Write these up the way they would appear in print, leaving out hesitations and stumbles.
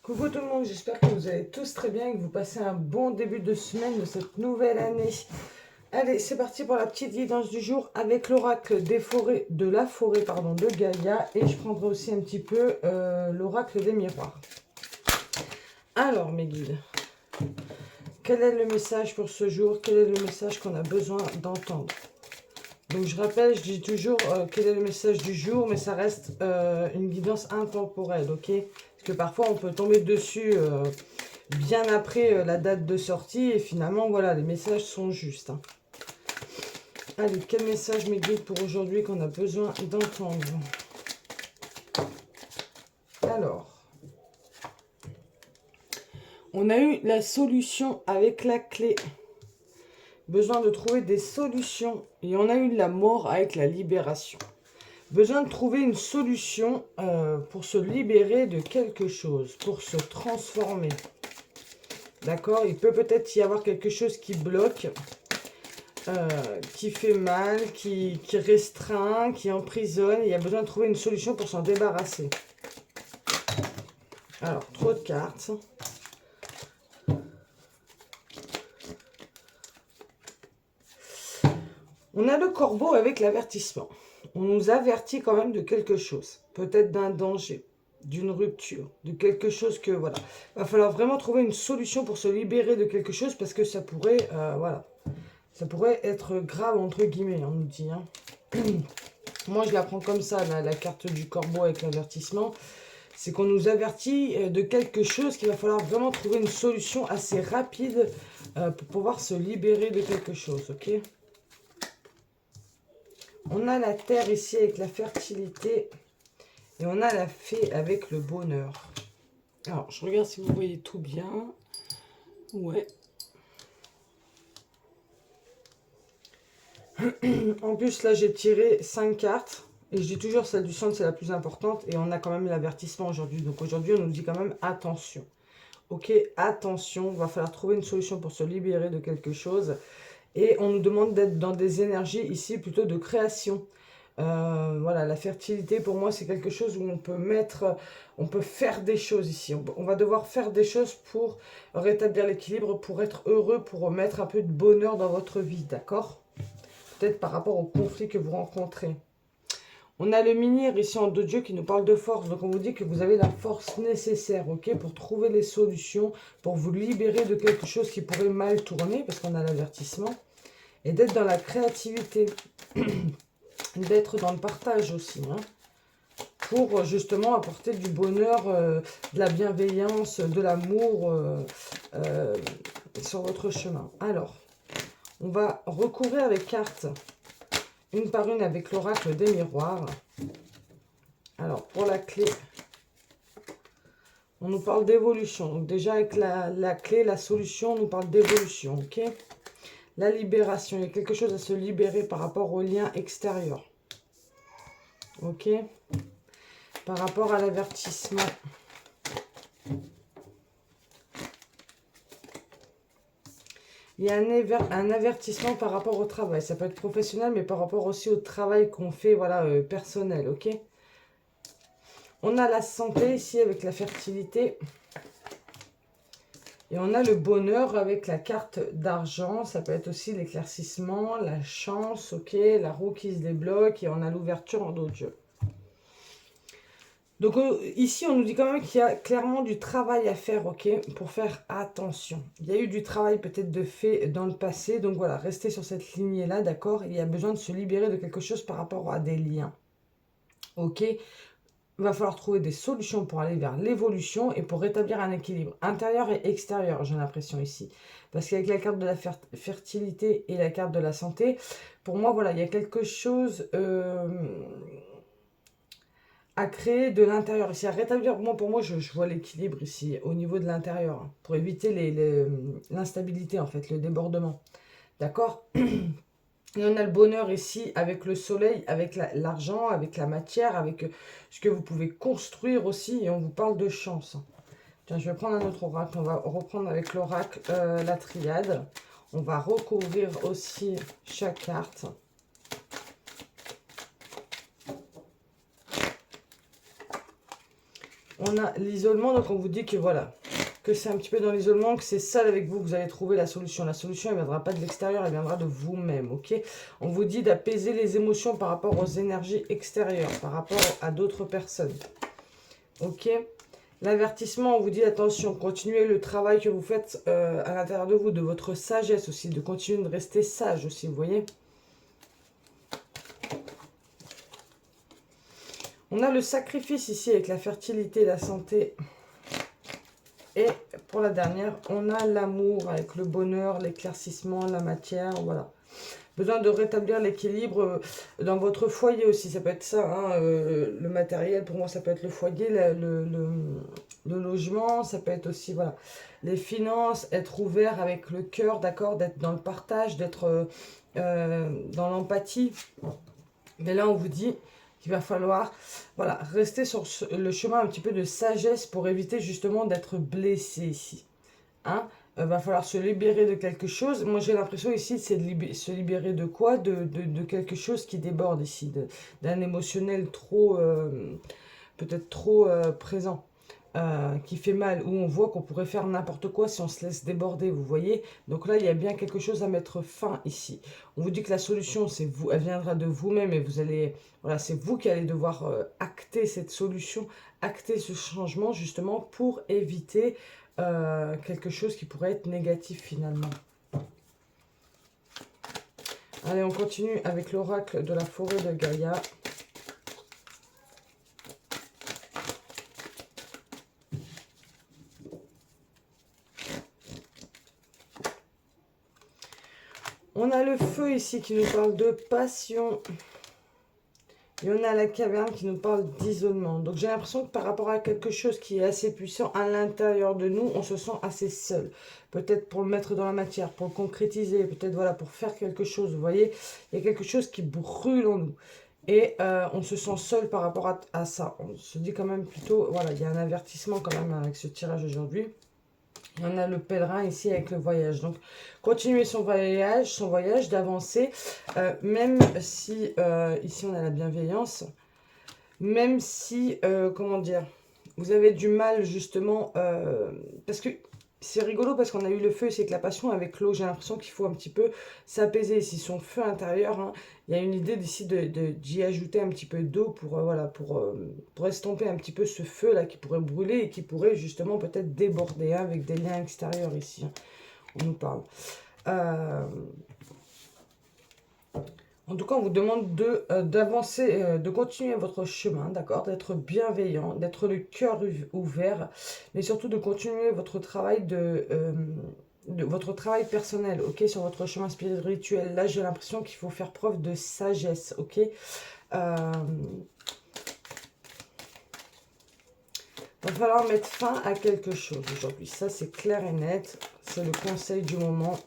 Coucou tout le monde, j'espère que vous allez tous très bien et que vous passez un bon début de semaine de cette nouvelle année. Allez, c'est parti pour la petite guidance du jour avec l'oracle des forêts, de la forêt de Gaïa, et je prendrai aussi un petit peu l'oracle des miroirs. Alors mes guides, quel est le message pour ce jour? Quel est le message qu'on a besoin d'entendre? Donc je rappelle, je dis toujours quel est le message du jour, mais ça reste une guidance intemporelle, ok? Parce que parfois on peut tomber dessus bien après la date de sortie et finalement voilà, les messages sont justes. Hein. Allez, quel message mes guides pour aujourd'hui qu'on a besoin d'entendre? Alors, on a eu la solution avec la clé. Besoin de trouver des solutions. Et on a eu la mort avec la libération. Besoin de trouver une solution pour se libérer de quelque chose, pour se transformer. D'accord? Il peut peut-être y avoir quelque chose qui bloque, qui fait mal, qui restreint, qui emprisonne. Il y a besoin de trouver une solution pour s'en débarrasser. Alors, trop de cartes. On a le corbeau avec l'avertissement. On nous avertit quand même de quelque chose. Peut-être d'un danger, d'une rupture, de quelque chose que, voilà. Il va falloir vraiment trouver une solution pour se libérer de quelque chose parce que ça pourrait, voilà. Ça pourrait être grave, entre guillemets, on nous dit. Hein. Moi, je la prends comme ça, la carte du corbeau avec l'avertissement. C'est qu'on nous avertit de quelque chose qu'il va falloir vraiment trouver une solution assez rapide pour pouvoir se libérer de quelque chose, ok ? On a la terre ici avec la fertilité et on a la fée avec le bonheur. Alors, je regarde si vous voyez tout bien. Ouais. En plus, là, j'ai tiré 5 cartes. Et je dis toujours, celle du centre, c'est la plus importante. Et on a quand même l'avertissement aujourd'hui. Donc aujourd'hui, on nous dit quand même attention. Ok, attention, il va falloir trouver une solution pour se libérer de quelque chose. Et on nous demande d'être dans des énergies ici plutôt de création. Voilà, la fertilité pour moi c'est quelque chose où on peut faire des choses ici. On va devoir faire des choses pour rétablir l'équilibre, pour être heureux, pour mettre un peu de bonheur dans votre vie, d'accord? Peut-être par rapport au conflit que vous rencontrez. On a le Menhir ici en 2 dieux qui nous parle de force. Donc on vous dit que vous avez la force nécessaire, ok, pour trouver les solutions, pour vous libérer de quelque chose qui pourrait mal tourner, parce qu'on a l'avertissement. Et d'être dans la créativité, d'être dans le partage aussi, hein, pour justement apporter du bonheur, de la bienveillance, de l'amour sur votre chemin. Alors, on va recouvrir les cartes une par une avec l'oracle des miroirs. Alors, pour la clé, on nous parle d'évolution. Donc déjà, avec la clé, la solution, on nous parle d'évolution, ok? La libération, il y a quelque chose à se libérer par rapport au lien extérieur. Ok? Par rapport à l'avertissement. Il y a un avertissement par rapport au travail. Ça peut être professionnel, mais par rapport aussi au travail qu'on fait, voilà, personnel, ok? On a la santé ici avec la fertilité. Et on a le bonheur avec la carte d'argent. Ça peut être aussi l'éclaircissement, la chance, ok? La roue qui se débloque et on a l'ouverture en d'autres jeux. Donc ici, on nous dit quand même qu'il y a clairement du travail à faire, ok? Pour faire attention. Il y a eu du travail peut-être de fait dans le passé. Donc voilà, restez sur cette lignée-là, d'accord? Il y a besoin de se libérer de quelque chose par rapport à des liens. Ok? Il va falloir trouver des solutions pour aller vers l'évolution et pour rétablir un équilibre intérieur et extérieur, j'ai l'impression ici. Parce qu'avec la carte de la fertilité et la carte de la santé, pour moi, voilà, il y a quelque chose à créer de l'intérieur ici, à rétablir. Pour moi, je vois l'équilibre ici, au niveau de l'intérieur, hein, pour éviter l'instabilité, en fait, le débordement. D'accord? Et on a le bonheur ici avec le soleil, avec l'argent, avec la matière, avec ce que vous pouvez construire aussi. Et on vous parle de chance. Tiens, je vais prendre un autre oracle. On va reprendre avec l'oracle la triade. On va recouvrir aussi chaque carte. on a l'isolement, donc on vous dit que voilà, que c'est un petit peu dans l'isolement, que c'est seul avec vous que vous allez trouver la solution. La solution, elle ne viendra pas de l'extérieur, elle viendra de vous-même, ok? On vous dit d'apaiser les émotions par rapport aux énergies extérieures, par rapport à d'autres personnes, ok? L'avertissement, on vous dit attention, continuez le travail que vous faites à l'intérieur de vous, de votre sagesse aussi, de continuer de rester sage aussi, vous voyez? On a le sacrifice ici avec la fertilité, la santé. Et pour la dernière, on a l'amour avec le bonheur, l'éclaircissement, la matière, voilà. Besoin de rétablir l'équilibre dans votre foyer aussi, ça peut être ça, hein, le matériel, pour moi ça peut être le foyer, le logement, ça peut être aussi, voilà, les finances, être ouvert avec le cœur, d'accord, d'être dans le partage, d'être dans l'empathie. Mais là on vous dit qu'il va falloir, voilà, rester sur le chemin un petit peu de sagesse pour éviter justement d'être blessé ici. Hein, va falloir se libérer de quelque chose. Moi, j'ai l'impression ici, c'est de se libérer de quoi, de quelque chose qui déborde ici, d'un émotionnel trop, peut-être trop présent, qui fait mal, où on voit qu'on pourrait faire n'importe quoi si on se laisse déborder, vous voyez. Donc là, il y a bien quelque chose à mettre fin ici. On vous dit que la solution, c'est vous, elle viendra de vous-même et vous allez, voilà, c'est vous qui allez devoir acter cette solution, acter ce changement justement pour éviter quelque chose qui pourrait être négatif finalement. Allez, on continue avec l'oracle de la forêt de Gaïa. On a le feu ici qui nous parle de passion. Et on a la caverne qui nous parle d'isolement. Donc j'ai l'impression que par rapport à quelque chose qui est assez puissant à l'intérieur de nous, on se sent assez seul. Peut-être pour le mettre dans la matière, pour le concrétiser, peut-être voilà, pour faire quelque chose. Vous voyez, il y a quelque chose qui brûle en nous. Et on se sent seul par rapport à ça. On se dit quand même plutôt, voilà, il y a un avertissement quand même avec ce tirage aujourd'hui. Et on a le pèlerin ici avec le voyage. Donc, continuer son voyage d'avancer, même si, ici on a la bienveillance, même si, comment dire, vous avez du mal justement, parce que c'est rigolo parce qu'on a eu le feu, c'est que la passion avec l'eau, j'ai l'impression qu'il faut un petit peu s'apaiser. Si son feu intérieur, hein, il y a une idée d'ici d'y ajouter un petit peu d'eau pour, voilà, pour estomper un petit peu ce feu-là qui pourrait brûler et qui pourrait justement peut-être déborder, hein, avec des liens extérieurs ici, hein, on nous parle. En tout cas, on vous demande d'avancer, de continuer votre chemin, d'accord, d'être bienveillant, d'être le cœur ouvert, mais surtout de continuer votre travail votre travail personnel, ok, sur votre chemin spirituel. Là, j'ai l'impression qu'il faut faire preuve de sagesse, ok. Va falloir mettre fin à quelque chose aujourd'hui. Ça, c'est clair et net. C'est le conseil du moment.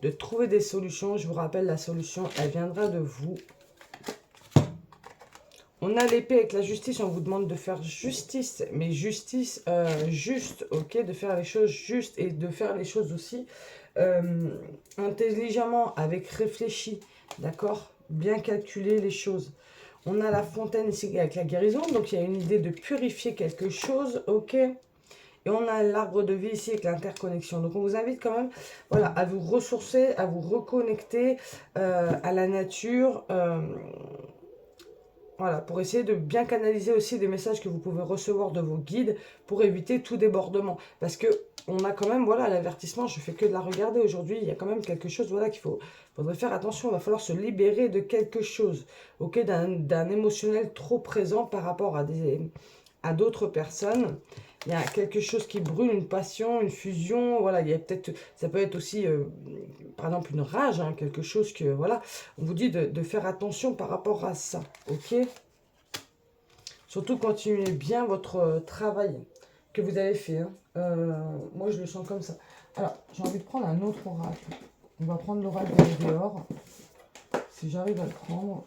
De trouver des solutions. Je vous rappelle, la solution, elle viendra de vous. On a l'épée avec la justice. On vous demande de faire justice. Mais justice juste, ok. De faire les choses justes et de faire les choses aussi intelligemment, avec réfléchi. D'accord? Bien calculer les choses. On a la fontaine ici avec la guérison. Donc, il y a une idée de purifier quelque chose, ok. Et on a l'arbre de vie ici avec l'interconnexion. Donc on vous invite quand même, voilà, à vous ressourcer, à vous reconnecter à la nature. Voilà, pour essayer de bien canaliser aussi des messages que vous pouvez recevoir de vos guides pour éviter tout débordement. Parce que on a quand même, voilà, l'avertissement, je fais que de la regarder aujourd'hui, il y a quand même quelque chose, voilà, qu'il faudrait faire attention, il va falloir se libérer de quelque chose, ok, d'un émotionnel trop présent par rapport à d'autres personnes. Il y a quelque chose qui brûle, une passion, une fusion, voilà, il y a peut-être, ça peut être aussi, par exemple, une rage, hein, quelque chose que, voilà, on vous dit de faire attention par rapport à ça, ok? Surtout continuez bien votre travail que vous avez fait, hein. Moi, je le sens comme ça. Alors, j'ai envie de prendre un autre oracle. On va prendre l'oracle de Médéor, si j'arrive à le prendre.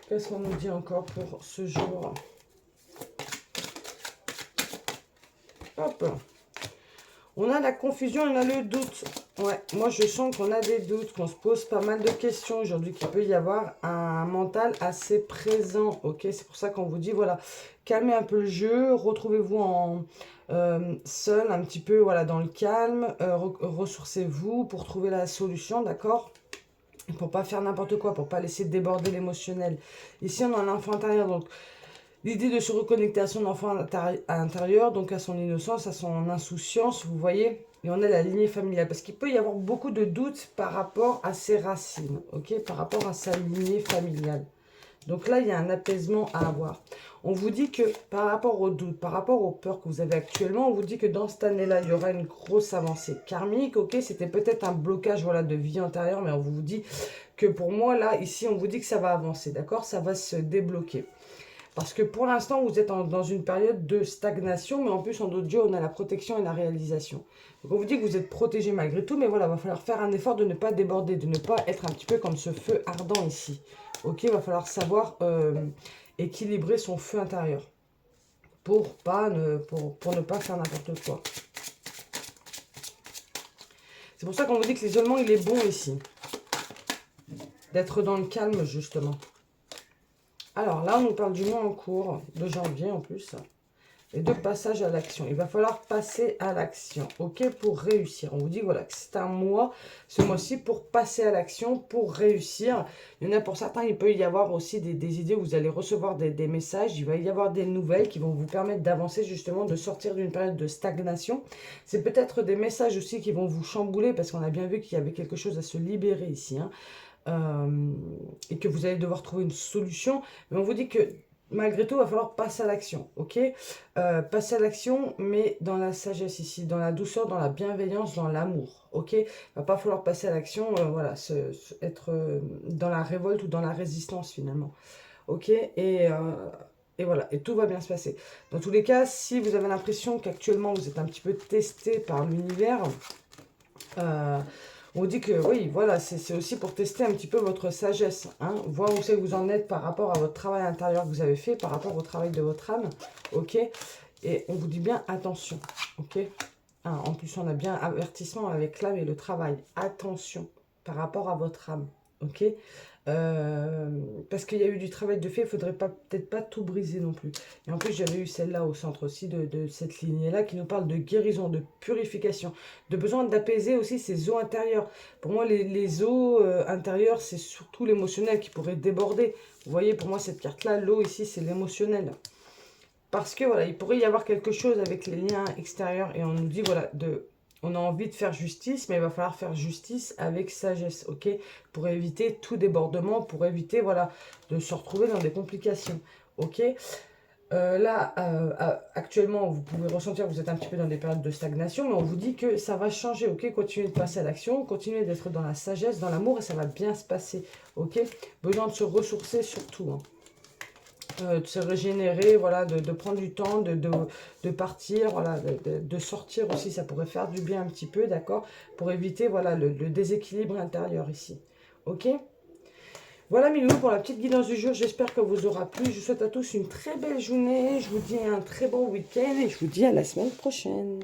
Qu'est-ce qu'on nous dit encore pour ce jour? Hop. On a la confusion, on a le doute. Ouais, moi je sens qu'on a des doutes, qu'on se pose pas mal de questions aujourd'hui, qu'il peut y avoir un mental assez présent, ok? C'est pour ça qu'on vous dit, voilà, calmez un peu le jeu, retrouvez-vous en seul, un petit peu, voilà, dans le calme, ressourcez-vous pour trouver la solution, d'accord? Pour pas faire n'importe quoi, pour pas laisser déborder l'émotionnel. Ici, on a un enfant intérieur, donc l'idée de se reconnecter à son enfant intérieur, donc à son innocence, à son insouciance, vous voyez. Et on a la lignée familiale, parce qu'il peut y avoir beaucoup de doutes par rapport à ses racines, ok, par rapport à sa lignée familiale. Donc là, il y a un apaisement à avoir. On vous dit que par rapport aux doutes, par rapport aux peurs que vous avez actuellement, on vous dit que dans cette année-là, il y aura une grosse avancée karmique, ok. C'était peut-être un blocage, voilà, de vie antérieure, mais on vous dit que pour moi, là, ici, on vous dit que ça va avancer, d'accord? Ça va se débloquer. Parce que pour l'instant, vous êtes dans une période de stagnation, mais en plus, en d'autres dieux, on a la protection et la réalisation. Donc, on vous dit que vous êtes protégé malgré tout, mais voilà, il va falloir faire un effort de ne pas déborder, de ne pas être un petit peu comme ce feu ardent ici. Ok, il va falloir savoir équilibrer son feu intérieur pour ne pas faire n'importe quoi. C'est pour ça qu'on vous dit que l'isolement, il est bon ici. D'être dans le calme, justement. Alors là, on nous parle du mois en cours, de janvier en plus, et de passage à l'action. Il va falloir passer à l'action, ok, pour réussir. On vous dit, voilà, que c'est un mois, ce mois-ci, pour passer à l'action, pour réussir. Il y en a pour certains, il peut y avoir aussi des idées où vous allez recevoir des messages, il va y avoir des nouvelles qui vont vous permettre d'avancer, justement, de sortir d'une période de stagnation. C'est peut-être des messages aussi qui vont vous chambouler, parce qu'on a bien vu qu'il y avait quelque chose à se libérer ici, hein. Et que vous allez devoir trouver une solution. Mais on vous dit que malgré tout, il va falloir passer à l'action, ok? Passer à l'action, mais dans la sagesse ici, dans la douceur, dans la bienveillance, dans l'amour, ok? Il va pas falloir passer à l'action, voilà, être dans la révolte ou dans la résistance finalement, ok? Et voilà, et tout va bien se passer. Dans tous les cas, si vous avez l'impression qu'actuellement vous êtes un petit peu testé par l'univers, on dit que oui, voilà, c'est aussi pour tester un petit peu votre sagesse, hein, voir où c'est que vous en êtes par rapport à votre travail intérieur que vous avez fait, par rapport au travail de votre âme, ok? Et on vous dit bien attention, ok? Hein, en plus, on a bien avertissement avec l'âme et le travail. Attention par rapport à votre âme, ok? Parce qu'il y a eu du travail de fait, il ne faudrait peut-être pas tout briser non plus. Et en plus, j'avais eu celle-là au centre aussi de cette lignée-là qui nous parle de guérison, de purification, de besoin d'apaiser aussi ses eaux intérieures. Pour moi, les eaux intérieures, c'est surtout l'émotionnel qui pourrait déborder. Vous voyez, pour moi, cette carte-là, l'eau ici, c'est l'émotionnel. Parce que voilà, il pourrait y avoir quelque chose avec les liens extérieurs et on nous dit, voilà, on a envie de faire justice, mais il va falloir faire justice avec sagesse, ok? Pour éviter tout débordement, pour éviter, voilà, de se retrouver dans des complications, ok? Là, actuellement, vous pouvez ressentir que vous êtes un petit peu dans des périodes de stagnation, mais on vous dit que ça va changer, ok? Continuez de passer à l'action, continuez d'être dans la sagesse, dans l'amour, et ça va bien se passer, ok? Besoin de se ressourcer surtout, hein. De se régénérer, voilà, de prendre du temps, de partir, voilà, de sortir aussi, ça pourrait faire du bien un petit peu, d'accord? Pour éviter, voilà, le déséquilibre intérieur ici, ok? Voilà mes loulous pour la petite guidance du jour, j'espère que vous aura plu. Je vous souhaite à tous une très belle journée, je vous dis un très bon week-end et je vous dis à la semaine prochaine.